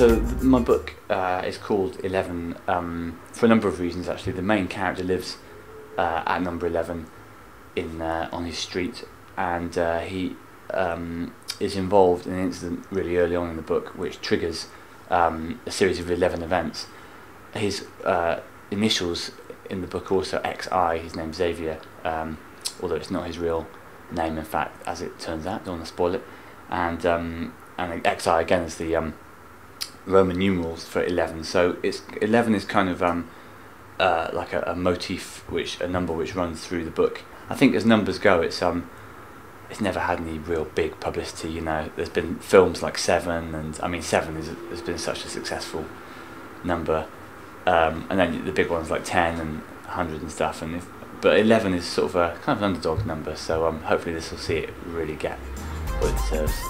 So my book is called 11 for a number of reasons actually. The main character lives at number 11 on his street, and he is involved in an incident really early on in the book which triggers a series of 11 events. His initials in the book are also XI, his name's Xavier, although it's not his real name in fact, as it turns out, don't want to spoil it. And XI again is the Roman numerals for 11, so 11 is kind of like a motif, a number which runs through the book. I think as numbers go, it's never had any real big publicity. You know, there's been films like 7, and I mean 7 has been such a successful number, and then the big ones like 10 and 100 and stuff. But 11 is sort of a kind of an underdog number, so hopefully this will see it really get what it deserves.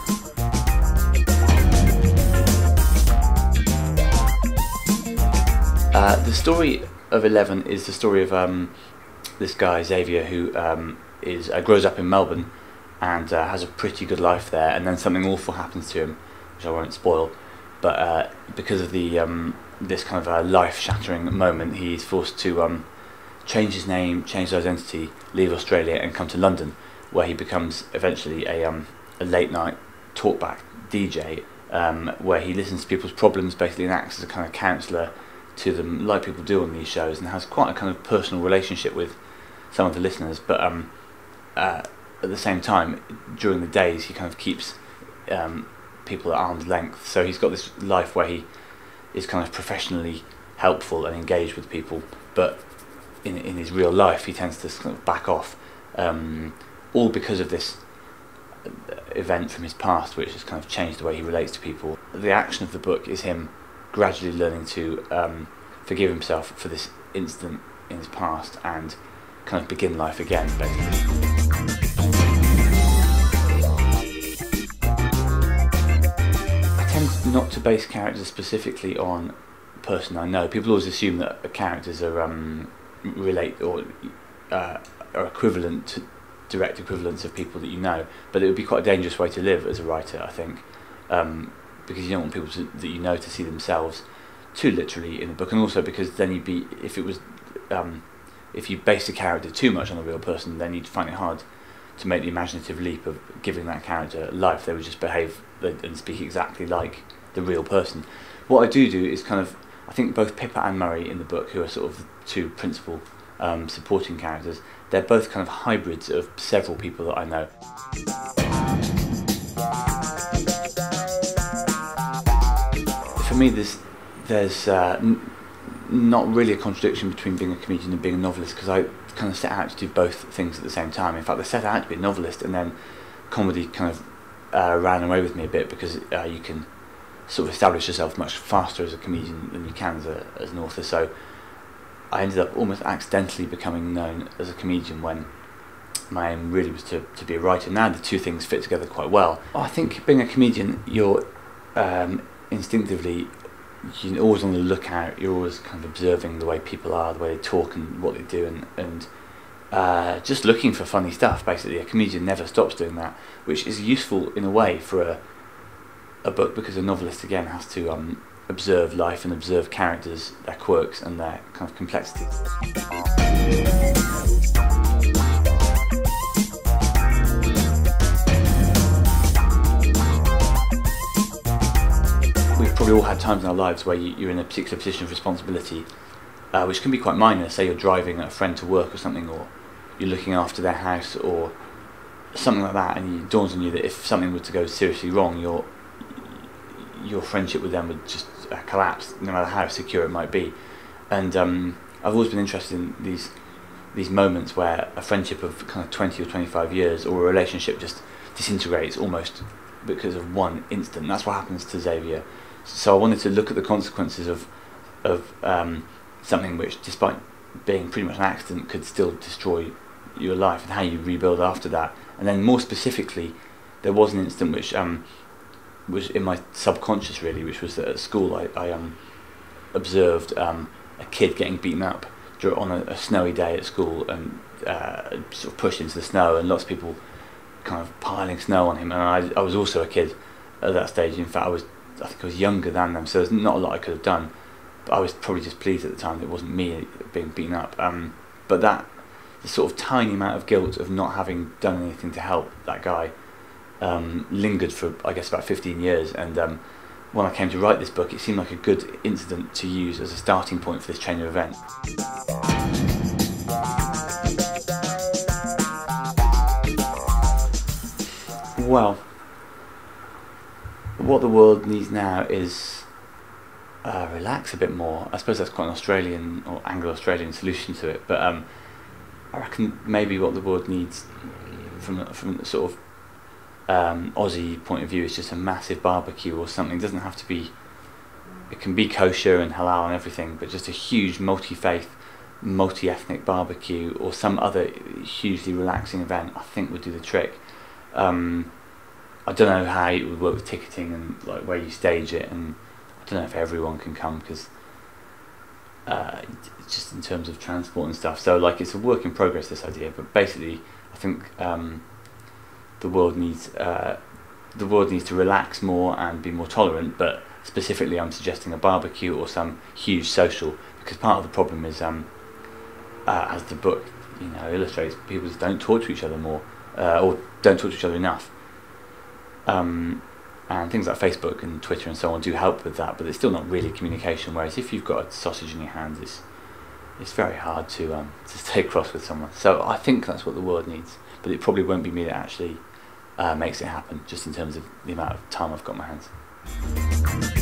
The story of 11 is the story of this guy Xavier, who grows up in Melbourne and has a pretty good life there, and then something awful happens to him, which I won't spoil. But because of this kind of a life-shattering moment, he's forced to change his name, change his identity, leave Australia, and come to London, where he becomes eventually a late-night talkback DJ, where he listens to people's problems, basically, and acts as a kind of counsellor to them, like people do on these shows, and has quite a kind of personal relationship with some of the listeners. But at the same time, during the days, he kind of keeps people at arm's length. So he's got this life where he is kind of professionally helpful and engaged with people, but in his real life, he tends to kind of back off, all because of this event from his past, which has kind of changed the way he relates to people. The action of the book is him gradually learning to forgive himself for this incident in his past and kind of begin life again, basically. I tend not to base characters specifically on a person I know. People always assume that characters are are equivalent to direct equivalents of people that you know, but it would be quite a dangerous way to live as a writer, I think. Because you don't want people that you know to see themselves too literally in the book, and also because then if you base a character too much on a real person, then you'd find it hard to make the imaginative leap of giving that character life. They would just behave and speak exactly like the real person. What I do is kind of, I think both Pippa and Murray in the book, who are sort of the two principal supporting characters, they're both kind of hybrids of several people that I know. For me, there's not really a contradiction between being a comedian and being a novelist, because I kind of set out to do both things at the same time. In fact, I set out to be a novelist, and then comedy kind of ran away with me a bit, because you can sort of establish yourself much faster as a comedian than you can as an author. So I ended up almost accidentally becoming known as a comedian when my aim really was to be a writer. Now the two things fit together quite well. I think being a comedian, you're instinctively, you're always on the lookout. You're always kind of observing the way people are, the way they talk and what they do, and just looking for funny stuff, basically. A comedian never stops doing that, which is useful in a way for a book, because a novelist again has to observe life and observe characters, their quirks and their kind of complexity. We've probably all had times in our lives where you're in a particular position of responsibility, which can be quite minor. Say you're driving a friend to work or something, or you're looking after their house or something like that, and it dawns on you that if something were to go seriously wrong, your friendship with them would just collapse, no matter how secure it might be. And I've always been interested in these moments where a friendship of kind of 20 or 25 years, or a relationship, just disintegrates almost because of one instant. That's what happens to Xavier. So I wanted to look at the consequences of something which, despite being pretty much an accident, could still destroy your life, and how you rebuild after that. And then more specifically, there was an instant which was in my subconscious really, which was that at school I observed a kid getting beaten up on a snowy day at school, and sort of pushed into the snow, and lots of people kind of piling snow on him. And I was also a kid at that stage. In fact, I think I was younger than them, so there's not a lot I could have done. But I was probably just pleased at the time that it wasn't me being beaten up. But that the sort of tiny amount of guilt of not having done anything to help that guy lingered for, I guess, about 15 years. And when I came to write this book, it seemed like a good incident to use as a starting point for this chain of events. Well, what the world needs now is relax a bit more. I suppose that's quite an Australian or Anglo-Australian solution to it, but I reckon maybe what the world needs from a sort of Aussie point of view is just a massive barbecue or something. It doesn't have to be, it can be kosher and halal and everything, but just a huge multi-faith, multi-ethnic barbecue or some other hugely relaxing event, I think would do the trick. I don't know how it would work with ticketing and like where you stage it, and I don't know if everyone can come because just in terms of transport and stuff. So like it's a work in progress, this idea, but basically I think the world needs to relax more and be more tolerant. But specifically, I'm suggesting a barbecue or some huge social, because part of the problem is, as the book illustrates, people just don't talk to each other more, or don't talk to each other enough. And things like Facebook and Twitter and so on do help with that, but it's still not really communication. Whereas if you've got a sausage in your hands, it's very hard to stay cross with someone. So I think that's what the world needs, but it probably won't be me that actually makes it happen, just in terms of the amount of time I've got on my hands.